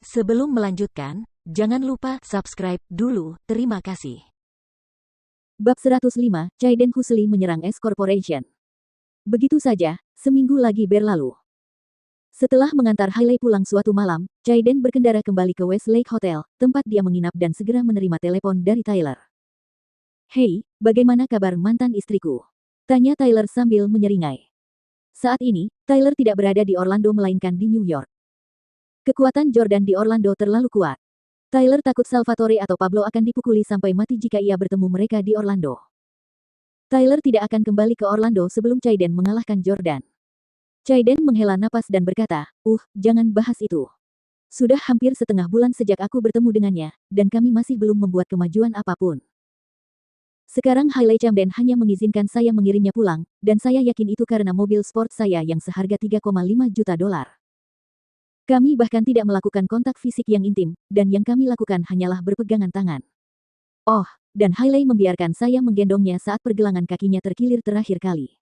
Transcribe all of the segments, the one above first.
Sebelum melanjutkan, jangan lupa subscribe dulu, terima kasih. Bab 105, Chaiden Husli menyerang S Corporation. Begitu saja, seminggu lagi berlalu. Setelah mengantar Hailey pulang suatu malam, Chaiden berkendara kembali ke Westlake Hotel, tempat dia menginap dan segera menerima telepon dari Tyler. "Hei, bagaimana kabar mantan istriku?" tanya Tyler sambil menyeringai. Saat ini, Tyler tidak berada di Orlando melainkan di New York. Kekuatan Jordan di Orlando terlalu kuat. Tyler takut Salvatore atau Pablo akan dipukuli sampai mati jika ia bertemu mereka di Orlando. Tyler tidak akan kembali ke Orlando sebelum Chaiden mengalahkan Jordan. Chaiden menghela napas dan berkata, jangan bahas itu. Sudah hampir setengah bulan sejak aku bertemu dengannya, dan kami masih belum membuat kemajuan apapun. Sekarang Hailey Camden hanya mengizinkan saya mengirimnya pulang, dan saya yakin itu karena mobil sport saya yang seharga $3,5 juta. Kami bahkan tidak melakukan kontak fisik yang intim, dan yang kami lakukan hanyalah berpegangan tangan. Dan Hailey membiarkan saya menggendongnya saat pergelangan kakinya terkilir terakhir kali.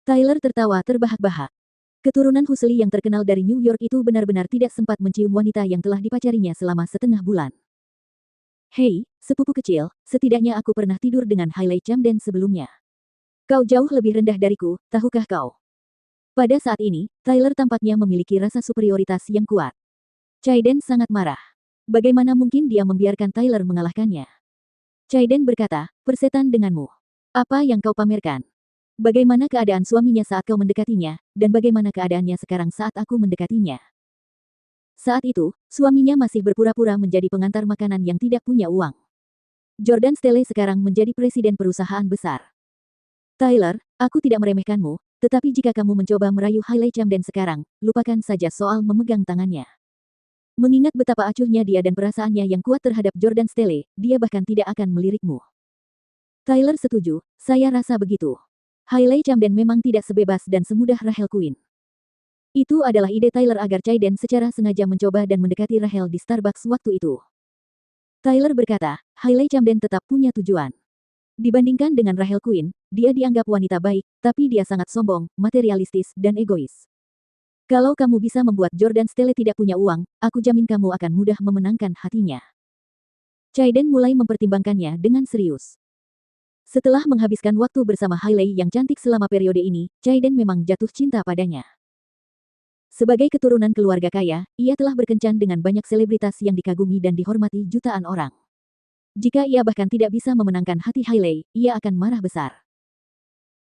Tyler tertawa terbahak-bahak. Keturunan Husli yang terkenal dari New York itu benar-benar tidak sempat mencium wanita yang telah dipacarinya selama setengah bulan. "Hei, sepupu kecil, setidaknya aku pernah tidur dengan Hailey Camden sebelumnya. Kau jauh lebih rendah dariku, tahukah kau?" Pada saat ini, Tyler tampaknya memiliki rasa superioritas yang kuat. Chaiden sangat marah. Bagaimana mungkin dia membiarkan Tyler mengalahkannya? Chaiden berkata, "Persetan denganmu. Apa yang kau pamerkan? Bagaimana keadaan suaminya saat kau mendekatinya, dan bagaimana keadaannya sekarang saat aku mendekatinya?" Saat itu, suaminya masih berpura-pura menjadi pengantar makanan yang tidak punya uang. Jordan Stelle sekarang menjadi presiden perusahaan besar. "Tyler, aku tidak meremehkanmu, tetapi jika kamu mencoba merayu Hailey Camden sekarang, lupakan saja soal memegang tangannya. Mengingat betapa acuhnya dia dan perasaannya yang kuat terhadap Jordan Stelle, dia bahkan tidak akan melirikmu." Tyler setuju, saya rasa begitu. Hailey Camden memang tidak sebebas dan semudah Rachel Quinn. Itu adalah ide Tyler agar Chaiden secara sengaja mencoba dan mendekati Rachel di Starbucks waktu itu. Tyler berkata, Hailey Camden tetap punya tujuan. Dibandingkan dengan Rachel Quinn, dia dianggap wanita baik, tapi dia sangat sombong, materialistis, dan egois. Kalau kamu bisa membuat Jordan Stelle tidak punya uang, aku jamin kamu akan mudah memenangkan hatinya. Chaiden mulai mempertimbangkannya dengan serius. Setelah menghabiskan waktu bersama Hailey yang cantik selama periode ini, Chaiden memang jatuh cinta padanya. Sebagai keturunan keluarga kaya, ia telah berkencan dengan banyak selebritas yang dikagumi dan dihormati jutaan orang. Jika ia bahkan tidak bisa memenangkan hati Hailey, ia akan marah besar.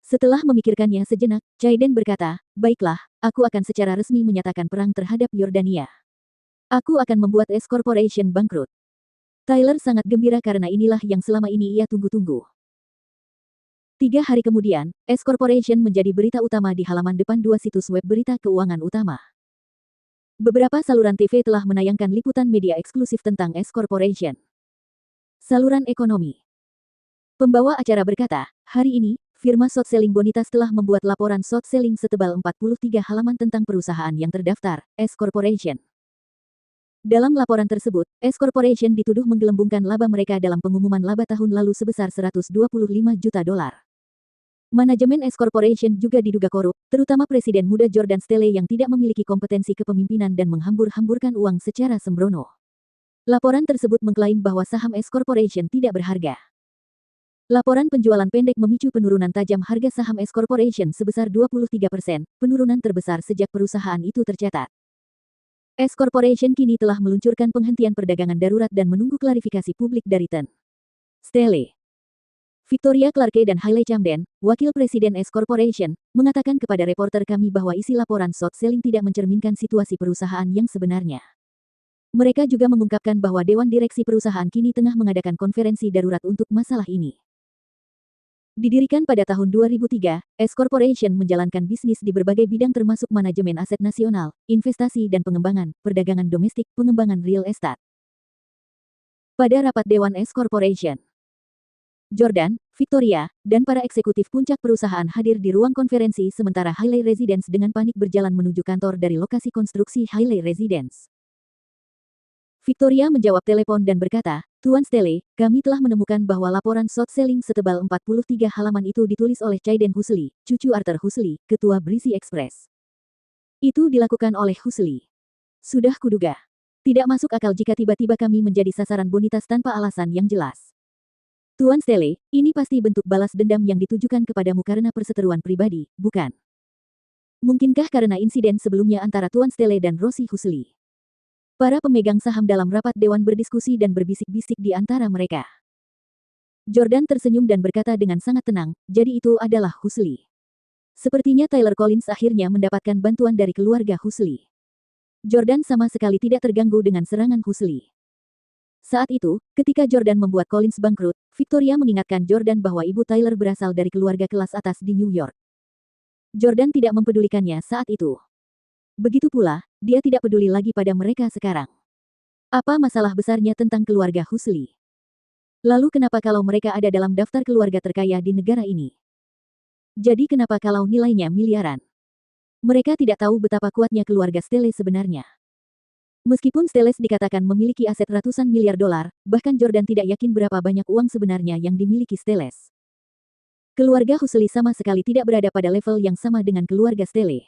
Setelah memikirkannya sejenak, Chaiden berkata, "Baiklah, aku akan secara resmi menyatakan perang terhadap Yordania. Aku akan membuat S Corporation bangkrut." Tyler sangat gembira karena inilah yang selama ini ia tunggu-tunggu. 3 hari kemudian, S Corporation menjadi berita utama di halaman depan 2 situs web berita keuangan utama. Beberapa saluran TV telah menayangkan liputan media eksklusif tentang S Corporation. Saluran ekonomi. Pembawa acara berkata, "Hari ini, firma short selling Bonitas telah membuat laporan short selling setebal 43 halaman tentang perusahaan yang terdaftar, S Corporation. Dalam laporan tersebut, S Corporation dituduh menggelembungkan laba mereka dalam pengumuman laba tahun lalu sebesar $125 juta. Manajemen S Corporation juga diduga korup, terutama Presiden muda Jordan Stelle yang tidak memiliki kompetensi kepemimpinan dan menghambur-hamburkan uang secara sembrono." Laporan tersebut mengklaim bahwa saham S Corporation tidak berharga. Laporan penjualan pendek memicu penurunan tajam harga saham S Corporation sebesar 23%, penurunan terbesar sejak perusahaan itu tercatat. S Corporation kini telah meluncurkan penghentian perdagangan darurat dan menunggu klarifikasi publik dari Ten. Stelle. Victoria Clarke dan Hailey Camden, wakil presiden S Corporation, mengatakan kepada reporter kami bahwa isi laporan short selling tidak mencerminkan situasi perusahaan yang sebenarnya. Mereka juga mengungkapkan bahwa Dewan Direksi perusahaan kini tengah mengadakan konferensi darurat untuk masalah ini. Didirikan pada tahun 2003, S Corporation menjalankan bisnis di berbagai bidang termasuk manajemen aset nasional, investasi dan pengembangan, perdagangan domestik, pengembangan real estate. Pada rapat Dewan S Corporation, Jordan, Victoria, dan para eksekutif puncak perusahaan hadir di ruang konferensi sementara Hailey Residence dengan panik berjalan menuju kantor dari lokasi konstruksi Hailey Residence. Victoria menjawab telepon dan berkata, "Tuan Stelle, kami telah menemukan bahwa laporan short selling setebal 43 halaman itu ditulis oleh Chaiden Husli, cucu Arthur Husli, ketua Breezy Express. Itu dilakukan oleh Husli. Sudah kuduga. Tidak masuk akal jika tiba-tiba kami menjadi sasaran bonitas tanpa alasan yang jelas. Tuan Stele, ini pasti bentuk balas dendam yang ditujukan kepadamu karena perseteruan pribadi, bukan? Mungkinkah karena insiden sebelumnya antara Tuan Stele dan Rossi Husli? Para pemegang saham dalam rapat dewan berdiskusi dan berbisik-bisik di antara mereka. Jordan tersenyum dan berkata dengan sangat tenang, jadi itu adalah Husli. Sepertinya Tyler Collins akhirnya mendapatkan bantuan dari keluarga Husli. Jordan sama sekali tidak terganggu dengan serangan Husli. Saat itu, ketika Jordan membuat Collins bangkrut, Victoria mengingatkan Jordan bahwa ibu Tyler berasal dari keluarga kelas atas di New York. Jordan tidak mempedulikannya saat itu. Begitu pula, dia tidak peduli lagi pada mereka sekarang. Apa masalah besarnya tentang keluarga Husli? Lalu kenapa kalau mereka ada dalam daftar keluarga terkaya di negara ini? Jadi kenapa kalau nilainya miliaran? Mereka tidak tahu betapa kuatnya keluarga Stele sebenarnya. Meskipun Steles dikatakan memiliki aset ratusan miliar dolar, bahkan Jordan tidak yakin berapa banyak uang sebenarnya yang dimiliki Steles. Keluarga Husli sama sekali tidak berada pada level yang sama dengan keluarga Stele.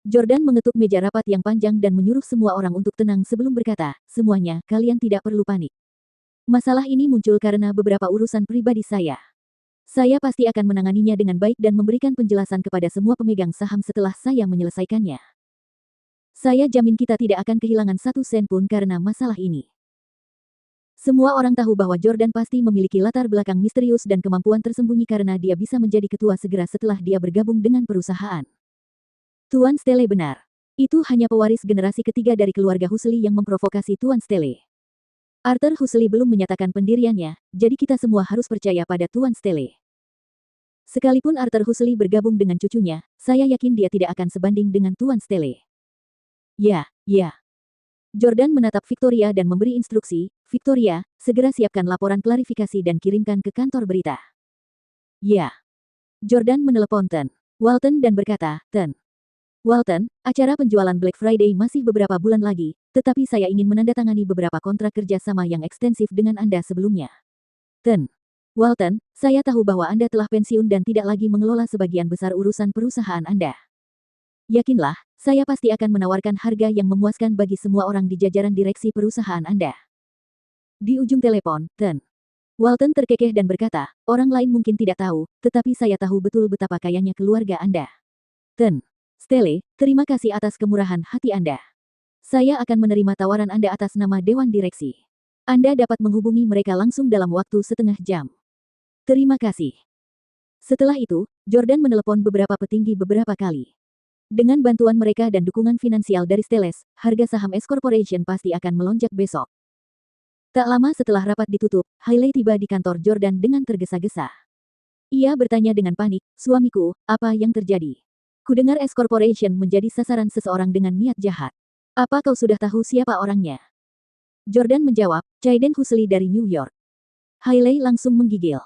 Jordan mengetuk meja rapat yang panjang dan menyuruh semua orang untuk tenang sebelum berkata, semuanya, kalian tidak perlu panik. Masalah ini muncul karena beberapa urusan pribadi saya. Saya pasti akan menanganinya dengan baik dan memberikan penjelasan kepada semua pemegang saham setelah saya menyelesaikannya. Saya jamin kita tidak akan kehilangan satu sen pun karena masalah ini. Semua orang tahu bahwa Jordan pasti memiliki latar belakang misterius dan kemampuan tersembunyi karena dia bisa menjadi ketua segera setelah dia bergabung dengan perusahaan. Tuan Stele benar. Itu hanya pewaris generasi ketiga dari keluarga Husli yang memprovokasi Tuan Stele. Arthur Husli belum menyatakan pendiriannya, jadi kita semua harus percaya pada Tuan Stele. Sekalipun Arthur Husli bergabung dengan cucunya, saya yakin dia tidak akan sebanding dengan Tuan Stele. Ya. Jordan menatap Victoria dan memberi instruksi, Victoria, segera siapkan laporan klarifikasi dan kirimkan ke kantor berita. Ya. Jordan menelepon Ten Walton dan berkata, Ten Walton, acara penjualan Black Friday masih beberapa bulan lagi, tetapi saya ingin menandatangani beberapa kontrak kerja sama yang ekstensif dengan Anda sebelumnya. Ten Walton, saya tahu bahwa Anda telah pensiun dan tidak lagi mengelola sebagian besar urusan perusahaan Anda. Yakinlah, saya pasti akan menawarkan harga yang memuaskan bagi semua orang di jajaran direksi perusahaan Anda. Di ujung telepon, Ten Walton terkekeh dan berkata, orang lain mungkin tidak tahu, tetapi saya tahu betul betapa kayanya keluarga Anda. Ten Stele, terima kasih atas kemurahan hati Anda. Saya akan menerima tawaran Anda atas nama Dewan Direksi. Anda dapat menghubungi mereka langsung dalam waktu setengah jam. Terima kasih. Setelah itu, Jordan menelepon beberapa petinggi beberapa kali. Dengan bantuan mereka dan dukungan finansial dari Steles, harga saham S Corporation pasti akan melonjak besok. Tak lama setelah rapat ditutup, Hailey tiba di kantor Jordan dengan tergesa-gesa. Ia bertanya dengan panik, suamiku, apa yang terjadi? Kudengar S Corporation menjadi sasaran seseorang dengan niat jahat. Apa kau sudah tahu siapa orangnya? Jordan menjawab, Chaiden Husli dari New York. Hailey langsung menggigil.